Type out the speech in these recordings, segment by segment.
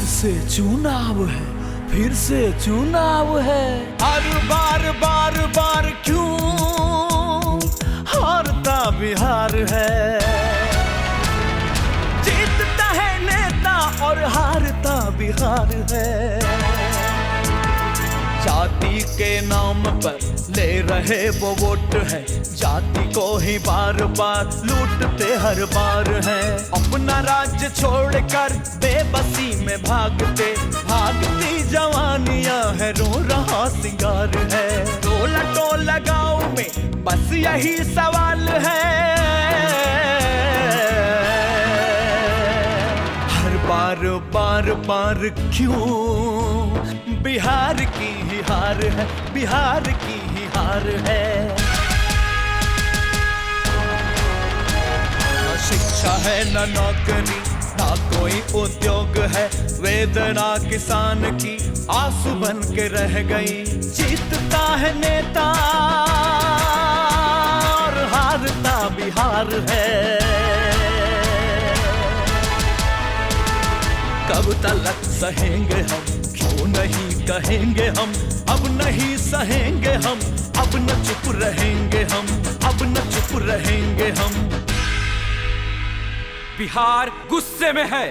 से चुनाव है, फिर से चुनाव है। हर बार बार बार क्यों हारता बिहार है। जीतता है नेता और हारता बिहार है। जाति के नाम पर ले रहे वो वोट है, जाति को ही बार बार लूटते हर बार है। अपना राज्य छोड़कर बेबसी में भागती जवानियां है, रो रहा सिंगार है। टोला टोला गाँव में बस यही सवाल है। हर बार बार बार क्यों बिहार की ही हार है, बिहार की ही हार है। न शिक्षा है न नौकरी, ना कोई उद्योग है, वेदना किसान की आंसू बन के रह गई। जीतता है नेता और हारता बिहार है। कब तक सहेंगे हम, क्यों नहीं कहेंगे हम, अब नहीं सहेंगे हम, अब न चुप रहेंगे हम, अब न चुप रहेंगे हम। बिहार गुस्से में है।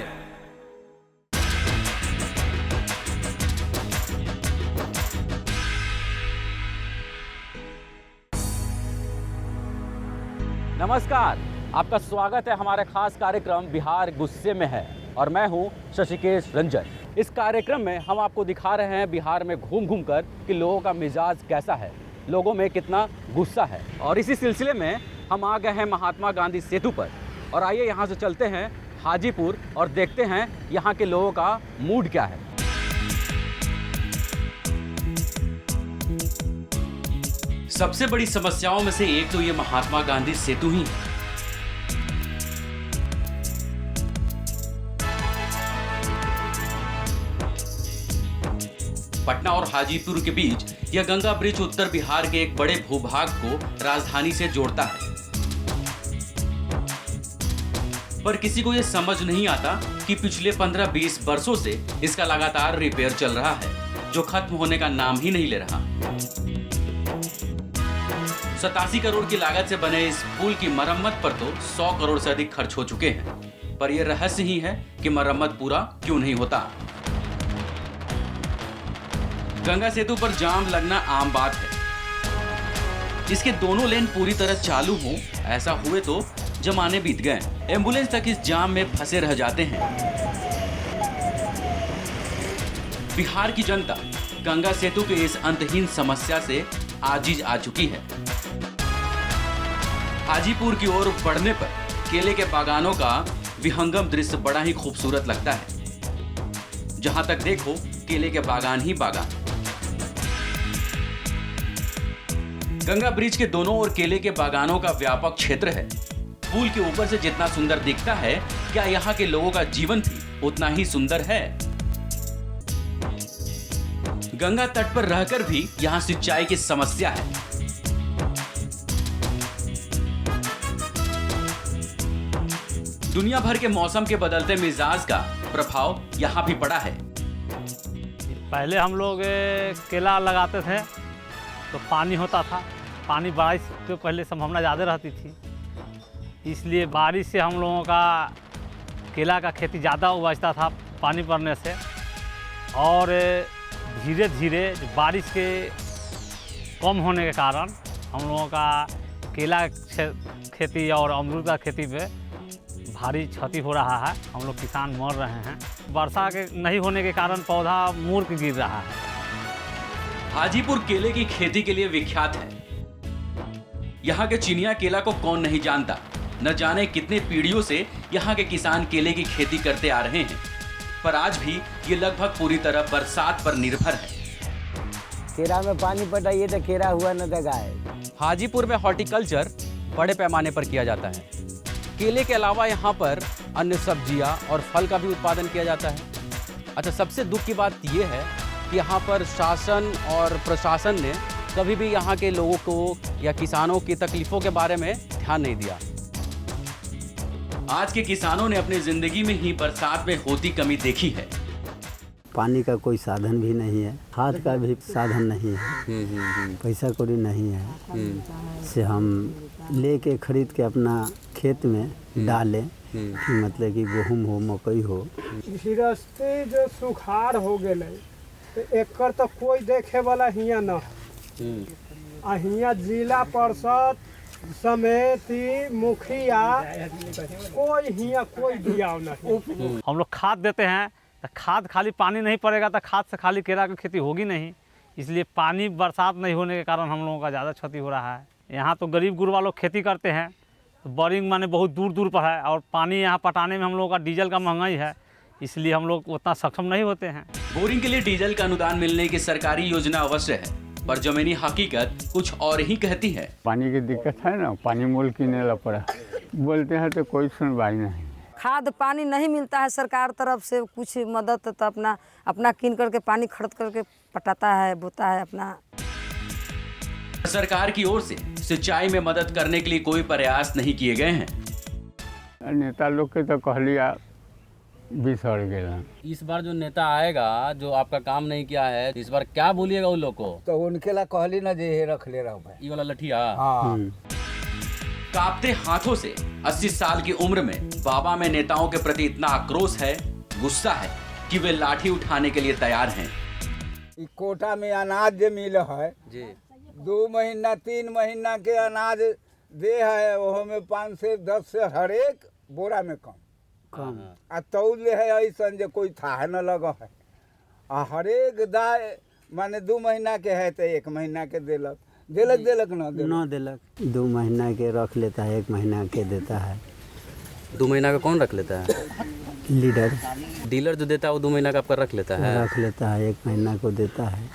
नमस्कार, आपका स्वागत है हमारे खास कार्यक्रम बिहार गुस्से में है और मैं हूं शशिकेश रंजन। इस कार्यक्रम में हम आपको दिखा रहे हैं बिहार में घूम घूम कर कि लोगों का मिजाज कैसा है, लोगों में कितना गुस्सा है। और इसी सिलसिले में हम आ गए हैं महात्मा गांधी सेतु पर और आइए यहाँ से चलते हैं हाजीपुर और देखते हैं यहाँ के लोगों का मूड क्या है। सबसे बड़ी समस्याओं में से एक तो ये महात्मा गांधी सेतु ही है। पटना और हाजीपुर के बीच यह गंगा ब्रिज उत्तर बिहार के एक बड़े भूभाग को राजधानी से जोड़ता है। पर किसी को यह समझ नहीं आता कि पिछले 15-20 वर्षों से इसका लगातार रिपेयर चल रहा है, जो खत्म होने का नाम ही नहीं ले रहा। 87 करोड़ की लागत से बने इस पुल की मरम्मत पर तो 100 करोड़ से अधिक खर्च हो चुके हैं, पर यह रहस्य ही है कि मरम्मत पूरा क्यों नहीं होता। गंगा सेतु पर जाम लगना आम बात है। इसके दोनों लेन पूरी तरह चालू हों, ऐसा हुए तो जमाने बीत गए। एम्बुलेंस तक इस जाम में फंसे रह जाते हैं। बिहार की जनता गंगा सेतु के इस अंतहीन समस्या से आजिज आ चुकी है। हाजीपुर की ओर बढ़ने पर केले के बागानों का विहंगम दृश्य बड़ा ही खूबसूरत लगता है। जहां तक देखो केले के बागान ही बागान। गंगा ब्रिज के दोनों ओर केले के बागानों का व्यापक क्षेत्र है। पुल के ऊपर से जितना सुंदर दिखता है, क्या यहाँ के लोगों का जीवन भी उतना ही सुंदर है? गंगा तट पर रहकर भी यहाँ सिंचाई की समस्या है। दुनिया भर के मौसम के बदलते मिजाज का प्रभाव यहाँ भी पड़ा है। पहले हम लोग केला लगाते थे तो पानी होता था, पानी बारिश तो पहले संभावना ज़्यादा रहती थी, इसलिए बारिश से हम लोगों का केला का खेती ज़्यादा उपजता था पानी पड़ने से। और धीरे धीरे बारिश के कम होने के कारण हम लोगों का केला खेती और अमरूद का खेती पे भारी क्षति हो रहा है। हम लोग किसान मर रहे हैं। वर्षा के नहीं होने के कारण पौधा मूर्ख गिर रहा है। हाजीपुर केले की खेती के लिए विख्यात है। यहाँ के चिनिया केला को कौन नहीं जानता। न जाने कितने पीढ़ियों से यहाँ के किसान केले की खेती करते आ रहे हैं, पर आज भी ये लगभग पूरी तरह बरसात पर निर्भर है। केरा में पानी पटाइए तो केरा हुआ न तो गाय। हाजीपुर में हॉर्टिकल्चर बड़े पैमाने पर किया जाता है। केले के अलावा यहाँ पर अन्य सब्जियाँ और फल का भी उत्पादन किया जाता है। अच्छा, सबसे दुख की बात यह है कि यहाँ पर शासन और प्रशासन ने कभी भी यहाँ के लोगों को या किसानों की तकलीफों के बारे में ध्यान नहीं दिया। आज के किसानों ने अपनी जिंदगी में ही बरसात में होती कमी देखी है। पानी का कोई साधन भी नहीं है, खाद का भी साधन नहीं है, पैसा कौड़ी नहीं है से हम लेके खरीद के अपना खेत में डालें कि मतलब कि गेहूँ हो मकई हो। गृहस्थी जो सुखाड़ हो गए तो एकर तो कोई देखे वाला हियाँ न आ हियाँ जिला परिषद समिति मुखिया कोई हियाँ कोई दियाव नहीं। हम लोग खाद देते हैं तो खाद खाली पानी नहीं पड़ेगा तो खाद से खाली केला की खेती होगी नहीं, इसलिए पानी बरसात नहीं होने के कारण हम लोगों का ज़्यादा क्षति हो रहा है। यहाँ तो गरीब गुरबा लोग खेती करते हैं तो बोरिंग माने बहुत दूर दूर पर है और पानी यहाँ पटाने में हम लोगों का डीजल का महंगाई है, इसलिए हम लोग उतना सक्षम नहीं होते हैं। बोरिंग के लिए डीजल का अनुदान मिलने की सरकारी योजना अवश्य है, पर जमीनी हकीकत कुछ और ही कहती है। पानी की दिक्कत है ना, पानी मोल किने ला पड़ा, बोलते हैं तो कोई सुनवाई नहीं। खाद पानी नहीं मिलता है सरकार तरफ से कुछ मदद, तो अपना किन करके पानी खरीद करके पटाता है, बोता है अपना। सरकार की ओर से सिंचाई में मदद करने के लिए कोई प्रयास नहीं किए गए हैं। नेता लोग के तो कह लिया बिसर गए। इस बार जो नेता आएगा जो आपका काम नहीं किया है, इस बार क्या बोलिएगा उन लोग को? तो उनके ला कहली ना जे रख ले रहा हूँ ये वाला लठिया। हाँ। कांपते हाथों से 80 साल की उम्र में बाबा में नेताओं के प्रति इतना आक्रोश है, गुस्सा है कि वे लाठी उठाने के लिए तैयार हैं। कोटा में अनाज जो मिल है जी 2 महीना 3 महीना के अनाज दे है, वो में 5 से 10 से हर एक बोरा में कम आ तौल ले है ऐसा जो कोई था न लगा है आ हर एक दाय माने 2 महीना के है तो 1 महीना के देलक न देलक 2 महीना के रख लेता है, 1 महीना के देता है। 2 महीना का कौन रख लेता है? लीडर डीलर जो देता है वो 2 महीना का आपका रख लेता है। रख लेता है, 1 महीना को देता है।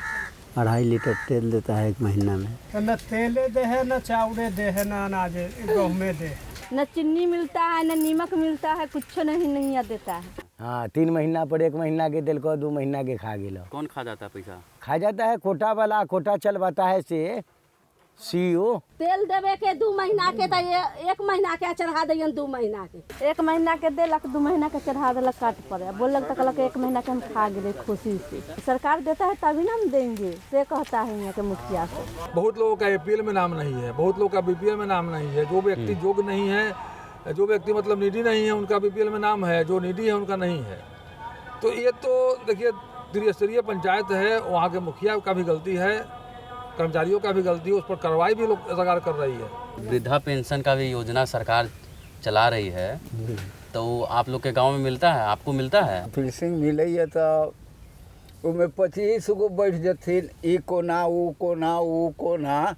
2.5 लीटर तेल देता है 1 महीना में। न तेले दे है न चावले दे है न अनाज गेहूँ दे, न चीनी मिलता है न नीमक मिलता है, कुछ नहीं देता है। हाँ 3 महीना पर 1 महीना के तेल को 2 महीना के खा गेलो। कौन खा जाता है पैसा? खा जाता है कोटा वाला, कोटा चलवाता है से सीओ। तेल देवे के 2 महीना के तो 1 महीना के चढ़ा दिए 2 महीना के 1 महीना के देलक 2 महीना के चढ़ा देलक काट पड़े, बोलक तो कहलक 1 महीना के हम खा गए खुशी से। सरकार देता है तभी ना हम देंगे, से कहता है यहाँ के मुखिया से। बहुत लोगों का APL में नाम नहीं है, बहुत लोगों का BPL में नाम नहीं है। जो व्यक्ति योग्य नहीं है, जो व्यक्ति मतलब निडी नहीं है, उनका BPL में नाम है, जो निडी है उनका नहीं है। तो ये तो देखिए त्रिस्तरीय पंचायत है, वहाँ के मुखिया का भी गलती है, कर्मचारियों का भी गलती है, उस पर कार्रवाई भी लोग सरकार कर रही है। वृद्धा पेंशन का भी योजना सरकार चला रही है, तो आप लोग के गांव में मिलता है? आपको मिलता है? पेंशन मिले है तो उनमें 25 गो बैठ जथिन, ई कोना ऊ कोना ऊ कोना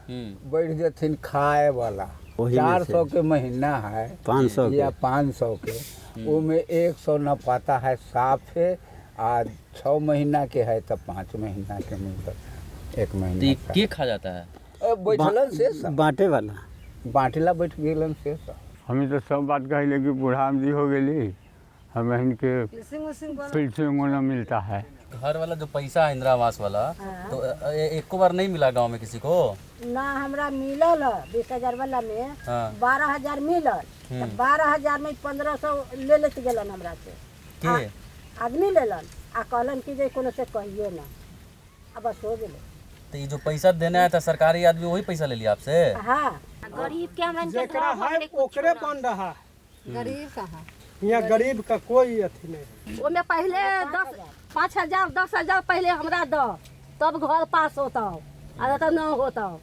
बैठ जथिन खाए वाला। 400 के महीना है 500 या 500 के, उनमें 100 न पाता है साफ है, आज 6 महीना के है तो 5 महीना के मिलता 1 महीना के खा जाता है? बैठलन से बांटे वाला बांटेला बैठ गेलन से सब। हमें तो सब बात कही कि बूढ़ा आमदी हो गई, हमें इनके पेंशन न मिलता है। घर वाला जो पैसा है इंदिरा आवास वाला, तो एक बार नहीं मिला गांव में किसी को? ना हमरा मिलल 20,000 वाला में 12,000 मिलल, 12,000 में 1,500 ले लेते गेलन हमरा से आदमी लेलन आ कहलन कि जे कोनो से कहियो ना, अब बस हो गेले। तो ये जो पैसा देने आया था सरकारी आदमी, वही पैसा ले लिया आपसे? हाँ गरीब के मन जेकरा है ओकरे बन रहा, गरीब कहाँ? यहाँ गरीब का कोई अथी नहीं। ओमे पहले 5,000 10,000 पहले हमरा दो, तब घर पास होता हो, अरे तो न होता हो।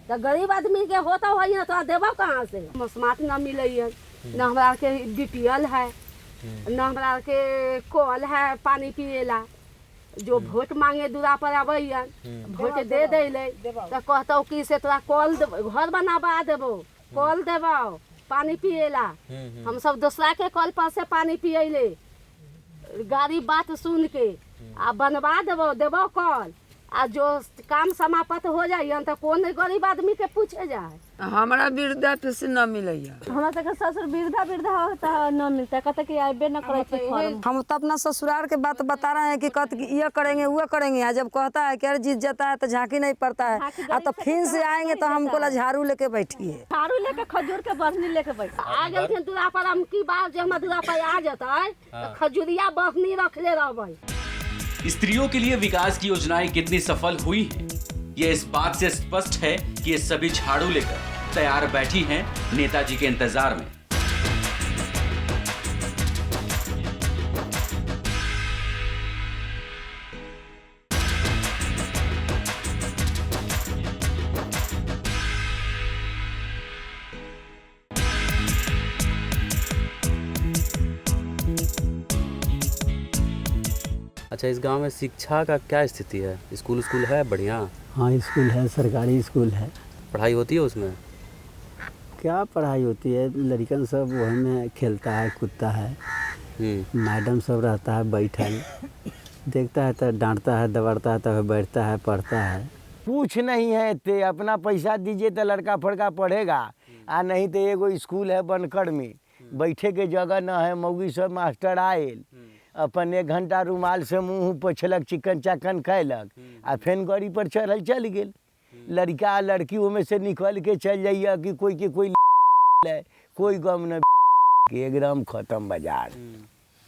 तो गरीब आदमी के होता हो ना, तो देबो कहाँ से? स्मार्ट न मिले है, न हमरा के BPL है, न हमरा के कल है पानी पिएला। जो वोट मांगे दूरा पर आबैया, वोट दे देले तो कहतो कि से तोरा कल घर बनाबा देबो, कल देबो पानी पिएला। हम सब दूसरा के कल पर से पानी पियले, गाड़ी बात सुन के आ बनवा देबो कल, आ जो काम समाप्त हो जाइए तो कौन गरीब आदमी के पूछे जाए? हमारा वृद्धा पेंशन न मिले। हमारा तक ससुर वृद्धा होता है न मिलता है, कहते कि आबे न करे फॉर्म। हम तो अपना ससुराल के बात बता रहे हैं कि कहते कि ये करेंगे वो करेंगे, जब कहता है कि अरे जीत जाता है तो झांकी नहीं पड़ता है, तो फिर से आएंगे तो हमको ला झाड़ू लेके बैठिए, झाड़ू लेके खजूर के बरनी लेके बैठ आ गए दूरा पर। हम की बात जो हम दूरा पर आ जाता है खजूरिया बरनी रख ले रह। स्त्रियों के लिए विकास की योजनाएं कितनी सफल हुई हैं, ये इस बात से स्पष्ट है कि ये सभी झाड़ू लेकर तैयार बैठी हैं नेताजी के इंतजार में। अच्छा, इस गांव में शिक्षा का क्या स्थिति है? स्कूल है बढ़िया? हाँ, स्कूल है, सरकारी स्कूल है। पढ़ाई होती है उसमें? क्या पढ़ाई होती है, लड़कन सब वही में खेलता है, कूदता है। मैडम सब रहता है बैठल, देखता है तो डांटता है, दबाड़ता है तो बैठता है, पढ़ता है। कुछ नहीं है, ते अपना पैसा दीजिए तो लड़का फड़का पढ़ेगा, आ नहीं तो एगो स्कूल है बनकर में, बैठे के जगह न है। मौगी सब मास्टर आयल, अपन 1 घंटा रुमाल से मुँह पोछलक, चिकन चाकन खैलक, आ फिर गाड़ी पर चढ़ल चल गेल। लड़का आ लड़की में से निकल के चल जाइए कि कोई के कोई है, कोई गम न, एकदम खत्म बाजार।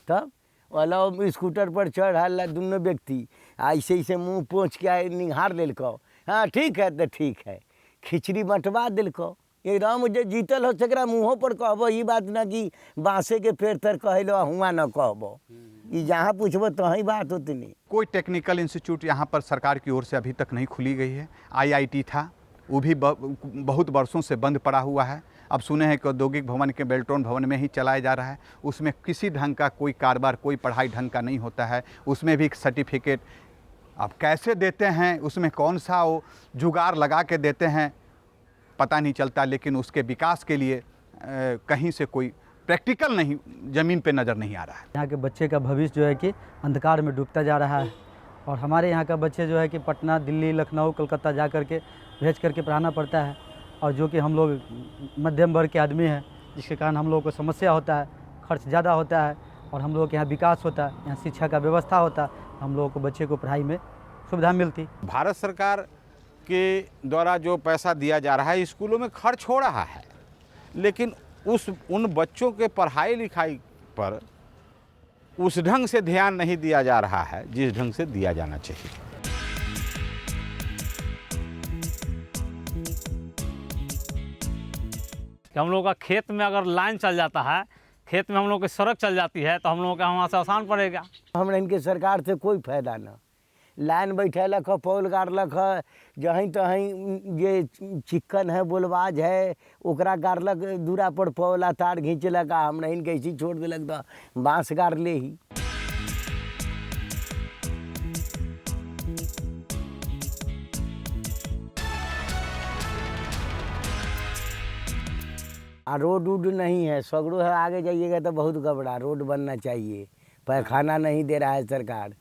तब वाला स्कूटर पर चढ़ल दोनों व्यक्ति ऐसे ऐसे मुँह पोंछ के निहार दिलको, हाँ ठीक है तो ठीक है, खिचड़ी बंटवा दिलको। एकदम जो जीतल हो सक मुँहों पर कहबो, ये बात ना कि बाँसे के पेड़ तर कहलो हुआ न कहबो, ये जहाँ पूछबो तो ही बात होती नहीं। कोई टेक्निकल इंस्टीट्यूट यहाँ पर सरकार की ओर से अभी तक नहीं खुली गई है। IIT था, वो भी बहुत वर्षों से बंद पड़ा हुआ है। अब सुने हैं कि औद्योगिक भवन के बेल्ट्रॉन भवन में ही चलाया जा रहा है। उसमें किसी ढंग का कोई कारोबार, कोई पढ़ाई ढंग का नहीं होता है। उसमें भी सर्टिफिकेट अब कैसे देते हैं, उसमें कौन सा वो जुगाड़ लगा के देते हैं पता नहीं चलता। लेकिन उसके विकास के लिए कहीं से कोई प्रैक्टिकल नहीं, ज़मीन पे नज़र नहीं आ रहा है। यहाँ के बच्चे का भविष्य जो है कि अंधकार में डूबता जा रहा है, और हमारे यहाँ का बच्चे जो है कि पटना, दिल्ली, लखनऊ, कलकत्ता जा कर के भेज करके पढ़ाना पड़ता है। और जो कि हम लोग मध्यम वर्ग के आदमी हैं, जिसके कारण हम लोगों को समस्या होता है, खर्च ज़्यादा होता है, और हम लोगों के यहाँ विकास होता है, यहाँ शिक्षा का व्यवस्था होता है, हम लोगों को बच्चे को पढ़ाई में सुविधा मिलती। भारत सरकार के द्वारा जो पैसा दिया जा रहा है स्कूलों में खर्च हो रहा है, लेकिन उन बच्चों के पढ़ाई लिखाई पर उस ढंग से ध्यान नहीं दिया जा रहा है जिस ढंग से दिया जाना चाहिए। कि हम लोगों का खेत में अगर लाइन चल जाता है, खेत में हम लोग की सड़क चल जाती है, तो हम लोगों का वहाँ से आसान पड़ेगा। हमरा इनके सरकार से कोई फायदा ना, लाइन बैठेलक है, पोल गाड़लक है, जहीं तहीं ये चिक्कन है, बोलबाज है, ओकरा गाड़लक दूरा पर पोला तार घींचलक, हमरा इनके ऐसी छोड़ दिलक तो बाँस गाड़ ले ही। रोड वूड नहीं है, सगड़ो है, आगे जाइएगा तो बहुत गबड़ा। रोड बनना चाहिए, पैखाना नहीं दे रहा है सरकार,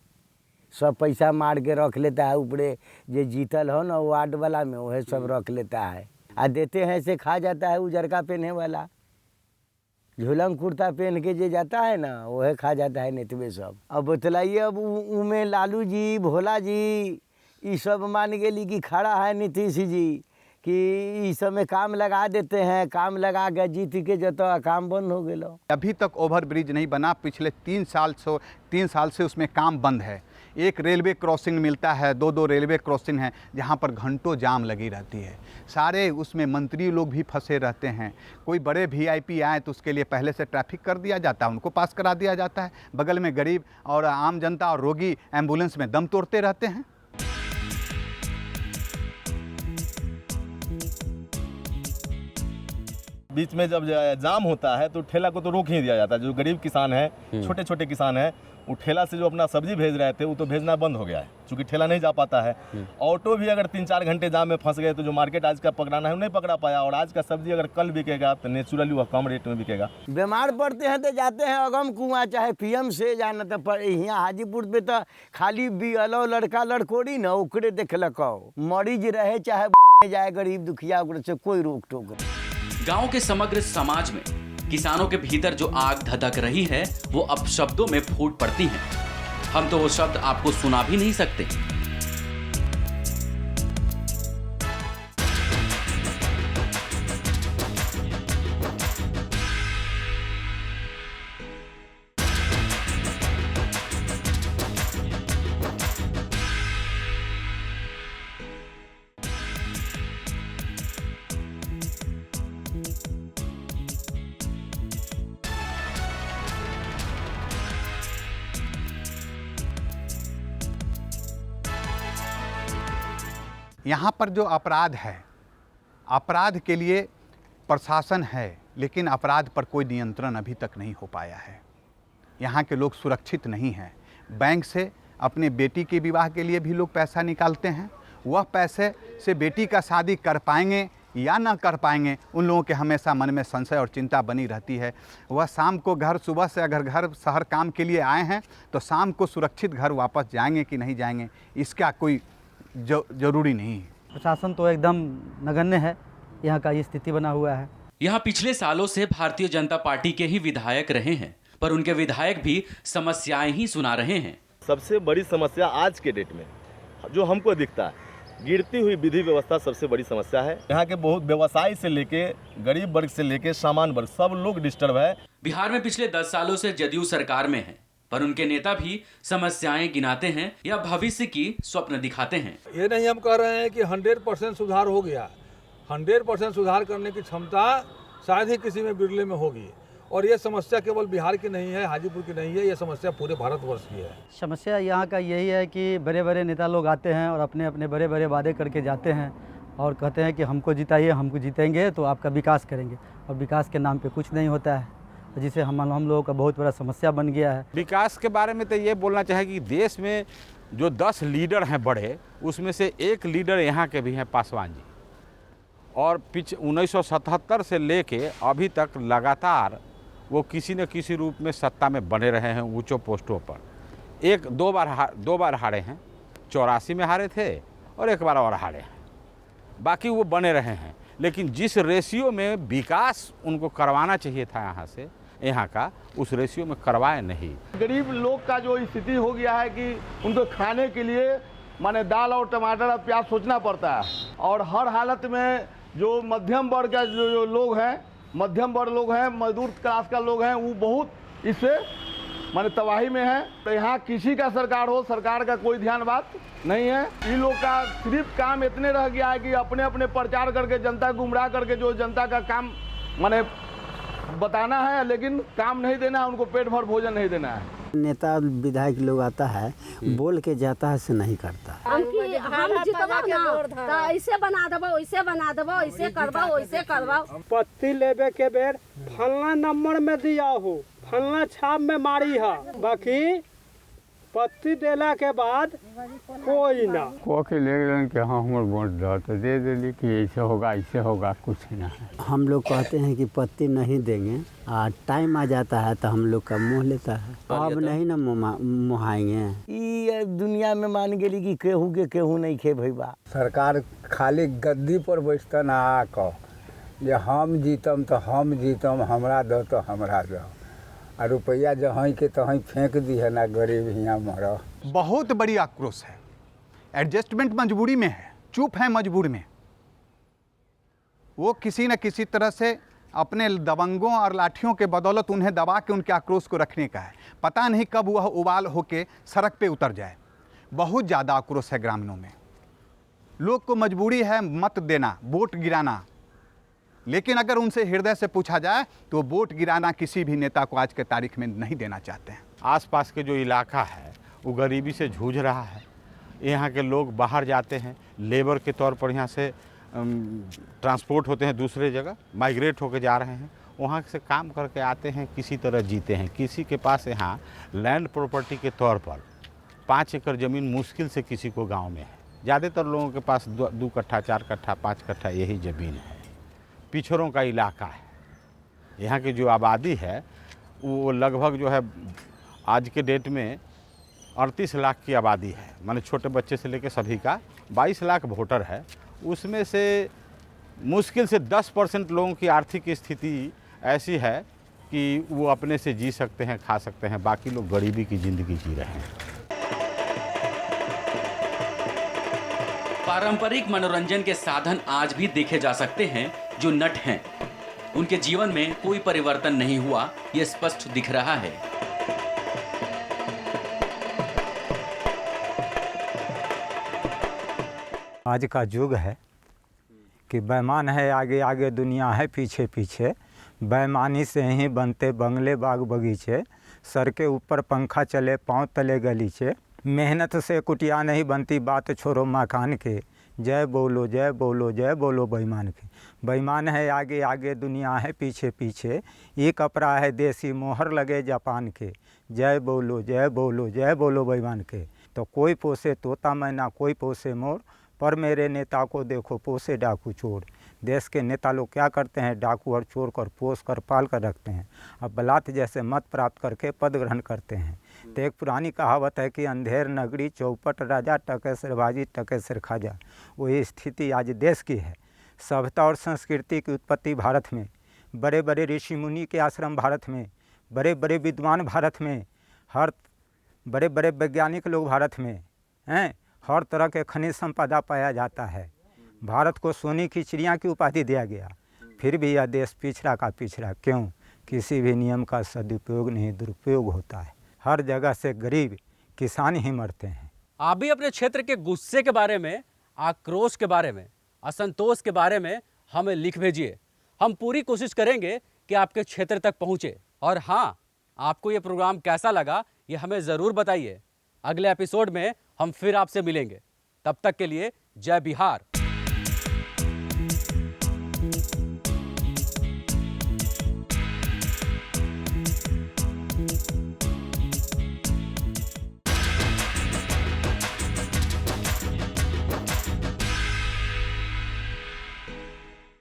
सब पैसा मार के रख लेता है। ऊपरे जो जीतल हो ना वार्ड वाला में, वह सब रख लेता है, आ देते हैं से खा जाता है। उजरका पहने वाला झुलंग कुर्ता पहन के जो जाता है ना, वह खा जाता है नेतवे सब। अब बतलाइए, अब उमें लालू जी, भोला जी, ये सब मान गेली कि खड़ा है नीतीश जी कि इस समय काम लगा देते हैं, काम लगा के जीत के जतो काम बंद हो गया। अभी तक ओवर ब्रिज नहीं बना, पिछले 3 साल से उसमें काम बंद है। एक रेलवे क्रॉसिंग मिलता है, 2 रेलवे क्रॉसिंग हैं जहाँ पर घंटों जाम लगी रहती है। सारे उसमें मंत्री लोग भी फंसे रहते हैं। कोई बड़े VIP आए तो उसके लिए पहले से ट्रैफिक कर दिया जाता है, उनको पास करा दिया जाता है। बगल में गरीब और आम जनता और रोगी एम्बुलेंस में दम तोड़ते रहते हैं। बीच में जब जाम होता है तो ठेला को तो रोक ही दिया जाता है। जो गरीब किसान है, छोटे छोटे किसान हैं, वो ठेला से जो अपना सब्जी भेज रहे थे वो तो भेजना बंद हो गया है, क्योंकि ठेला नहीं जा पाता है। ऑटो भी अगर 3-4 घंटे जाम में फंस गए तो जो मार्केट आज का पकड़ाना है वो नहीं पकड़ा पाया, और आज का सब्जी अगर कल बिकेगा तो नेचुरली वह कम रेट में बिकेगा। बीमार पड़ते हैं तो जाते हैं अगम कुआं, चाहे PM से जाना तो यहाँ हाजीपुर पे तो खाली बियलो लड़का लड़कोड़ी न ओकरे देखलक, मरीज रहे चाहे जाए गरीब दुखिया, ओकरे से कोई रोक टोक। गांव के समग्र समाज में किसानों के भीतर जो आग धधक रही है वो अब शब्दों में फूट पड़ती है। हम तो वो शब्द आपको सुना भी नहीं सकते। यहाँ पर जो अपराध है, अपराध के लिए प्रशासन है, लेकिन अपराध पर कोई नियंत्रण अभी तक नहीं हो पाया है। यहाँ के लोग सुरक्षित नहीं हैं। बैंक से अपने बेटी के विवाह के लिए भी लोग पैसा निकालते हैं। वह पैसे से बेटी का शादी कर पाएंगे या ना कर पाएंगे, उन लोगों के हमेशा मन में संशय और चिंता बनी रहती है। वह शाम को घर, सुबह से अगर घर शहर काम के लिए आए हैं तो शाम को सुरक्षित घर वापस जाएंगे कि नहीं जाएंगे, इसका कोई ज़रूरी नहीं है। प्रशासन तो एकदम नगण्य है, यहाँ का ये स्थिति बना हुआ है। यहाँ पिछले सालों से भारतीय जनता पार्टी के ही विधायक रहे हैं, पर उनके विधायक भी समस्याएं ही सुना रहे हैं। सबसे बड़ी समस्या आज के डेट में जो हमको दिखता है, गिरती हुई विधि व्यवस्था सबसे बड़ी समस्या है। यहाँ के बहुत व्यवसायी से लेके गरीब वर्ग से लेके सामान्य वर्ग सब लोग डिस्टर्ब है। बिहार में पिछले 10 सालों से जदयू सरकार में है, पर उनके नेता भी समस्याएं गिनाते हैं या भविष्य की स्वप्न दिखाते हैं। ये नहीं हम कह रहे हैं कि 100% सुधार हो गया। 100% सुधार करने की क्षमता शायद ही किसी में बिरले में होगी। और ये समस्या केवल बिहार की नहीं है, हाजीपुर की नहीं है, ये समस्या पूरे भारतवर्ष की है। समस्या यहाँ का यही है कि बड़े बड़े नेता लोग आते हैं और अपने अपने बड़े बड़े वादे करके जाते हैं और कहते हैं कि हमको जिताइए, हमको जीतेंगे तो आपका विकास करेंगे, और विकास के नाम पे कुछ नहीं होता है, जिससे हम लोगों का बहुत बड़ा समस्या बन गया है। विकास के बारे में तो ये बोलना चाहे कि देश में जो 10 लीडर हैं बड़े, उसमें से एक लीडर यहाँ के भी हैं पासवान जी, और 1977 से लेके अभी तक लगातार वो किसी न किसी रूप में सत्ता में बने रहे हैं, ऊंचों पोस्टों पर। दो बार हारे हैं, 84 में हारे थे और एक बार और हारे हैं, बाकी वो बने रहे हैं। लेकिन जिस रेशियो में विकास उनको करवाना चाहिए था यहाँ का, उस रेशियो में करवाए नहीं। गरीब लोग का जो स्थिति हो गया है कि उनको खाने के लिए माने दाल और टमाटर और प्याज सोचना पड़ता है, और हर हालत में जो मध्यम वर्ग का जो लोग हैं, मध्यम वर्ग लोग हैं, मजदूर क्लास का लोग हैं, वो बहुत इससे माने तबाही में है। तो यहाँ किसी का सरकार हो, सरकार का कोई ध्यान बात नहीं है। इन लोग का सिर्फ काम इतने रह गया है कि अपने अपने प्रचार करके जनता गुमराह करके जो जनता का काम माने बताना है, लेकिन काम नहीं देना है, उनको पेट भर भोजन नहीं देना है। नेता विधायक लोग आता है, बोल के जाता है, से नहीं करता। हम जितबा ना तो ऐसे बना देबो, वैसे बना देबो, ऐसे करबो, वैसे करबो। पत्ती लेबे के बेर फलना नंबर में दिया हो, फलना छाप में मारी है, बाकी पत्ती देला के बाद कोई ना को के ले गए कि हाँ हमारे वोट दो, तो दे दिली कि ऐसे होगा कुछ ना है। हम लोग कहते हैं कि पत्ती नहीं देंगे, टाइम आ जाता है तो हम लोग का मुँह लेता है। अब नहीं ना मुहाएंगे। ये दुनिया में मान गेली कि केहू के केहू नहीं खे भैया। सरकार खाली गद्दी पर बैठता ना कह जे हम जीतम तो हम जीतम, हमरा दो तो हमरा दो, और रुपया जहाँ के तहीं फेंक दी है ना, गरीब यहाँ मर। बहुत बड़ी आक्रोश है। एडजस्टमेंट मजबूरी में है, चुप है मजबूर में। वो किसी न किसी तरह से अपने दबंगों और लाठियों के बदौलत उन्हें दबा के उनके आक्रोश को रखने का है। पता नहीं कब वह उबाल होके सड़क पे उतर जाए। बहुत ज़्यादा आक्रोश है ग्रामीणों में। लोग को मजबूरी है मत देना, वोट गिराना, लेकिन अगर उनसे हृदय से पूछा जाए तो वोट गिराना किसी भी नेता को आज के तारीख में नहीं देना चाहते हैं। आसपास के जो इलाका है वो गरीबी से जूझ रहा है। यहाँ के लोग बाहर जाते हैं, लेबर के तौर पर यहाँ से ट्रांसपोर्ट होते हैं, दूसरे जगह माइग्रेट होकर जा रहे हैं, वहाँ से काम करके आते हैं, किसी तरह जीते हैं। किसी के पास यहाँ लैंड प्रॉपर्टी के तौर पर 5 एकड़ ज़मीन मुश्किल से किसी को गाँव में है। ज़्यादातर लोगों के पास 2 कट्ठा 4 कट्ठा 5 कट्ठा यही ज़मीन है। पिछड़ों का इलाका है। यहाँ की जो आबादी है वो लगभग जो है आज के डेट में 38 लाख की आबादी है, माने छोटे बच्चे से लेकर सभी का 22 लाख वोटर है। उसमें से मुश्किल से 10% लोगों की आर्थिक स्थिति ऐसी है कि वो अपने से जी सकते हैं, खा सकते हैं, बाकी लोग गरीबी की ज़िंदगी जी रहे हैं। पारंपरिक मनोरंजन के साधन आज भी देखे जा सकते हैं जो नट हैं। उनके जीवन में कोई परिवर्तन नहीं हुआ, ये स्पष्ट दिख रहा है। आज का युग है कि बेईमान है आगे आगे, दुनिया है पीछे पीछे। बेईमानी से ही बनते बंगले बाग बगीचे, सर के ऊपर पंखा चले पाँव तले गलीचे। मेहनत से कुटिया नहीं बनती, बात छोड़ो मकान के, जय बोलो जय बोलो जय बोलो बेईमान के। बेईमान है आगे आगे दुनिया है पीछे पीछे, ये कपड़ा है देसी मोहर लगे जापान के। जय बोलो जय बोलो बेईमान के। तो कोई पोसे तोता मैना कोई पोसे मोर, पर मेरे नेता को देखो पोसे डाकू चोर। देश के नेता लोग क्या करते हैं, डाकू और चोर कर पोस कर पाल कर रखते हैं, अब बलात् जैसे मत प्राप्त करके पद ग्रहण करते हैं। तो एक पुरानी कहावत है कि अंधेर नगरी चौपट राजा, टके सिरबाजी टके सिर खाजा। वही स्थिति आज देश की है। सभ्यता और संस्कृति की उत्पत्ति भारत में, बड़े बड़े ऋषि मुनि के आश्रम भारत में, बड़े बड़े विद्वान भारत में, हर बड़े बड़े वैज्ञानिक लोग भारत में हैं, हर तरह के खनिज संपदा पाया जाता है। भारत को सोने की चिड़िया की उपाधि दिया गया, फिर भी यह देश पिछड़ा का पिछड़ा क्यों? किसी भी नियम का सदुपयोग नहीं दुरुपयोग होता है। हर जगह से गरीब किसान ही मरते हैं। आप भी अपने क्षेत्र के गुस्से के बारे में, आक्रोश के बारे में, असंतोष के बारे में हमें लिख भेजिए। हम पूरी कोशिश करेंगे कि आपके क्षेत्र तक पहुँचे। और हाँ, आपको ये प्रोग्राम कैसा लगा ये हमें ज़रूर बताइए। अगले एपिसोड में हम फिर आपसे मिलेंगे। तब तक के लिए जय बिहार।